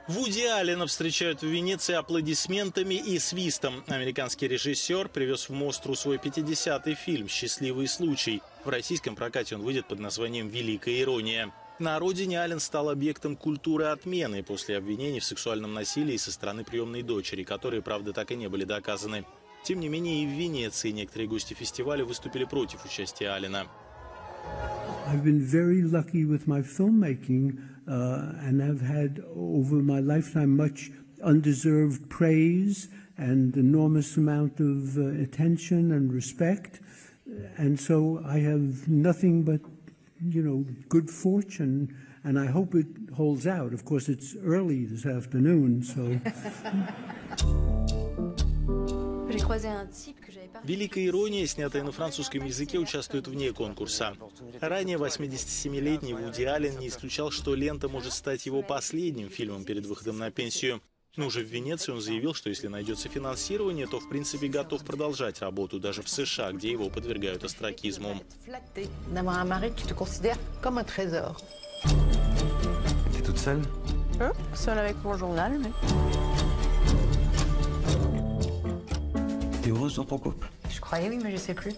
Вуди Аллена встречают в Венеции аплодисментами и свистом. Американский режиссер привез в Мостру свой 50-й фильм «Счастливый случай». В российском прокате он выйдет под названием «Великая ирония». На родине Аллен стал объектом культуры отмены после обвинений в сексуальном насилии со стороны приемной дочери, которые, правда, так и не были доказаны. Тем не менее, и в Венеции некоторые гости фестиваля выступили против участия Аллена. I've been very lucky with my filmmaking, and I've had over my lifetime much undeserved praise and enormous amount of attention and respect. And so I have nothing but, good fortune, and I hope it holds out. Of course, it's early this afternoon, so... «Великая ирония», снятая на французском языке, участвует вне конкурса. Ранее 87-летний Вуди Аллен не исключал, что лента может стать его последним фильмом перед выходом на пенсию. Но уже в Венеции он заявил, что если найдется финансирование, то в принципе готов продолжать работу даже в США, где его подвергают остракизму. Ты toute seule? Seule avec mon journal, mais... T'es heureuse dans ton couple? Je croyais oui, mais je sais plus.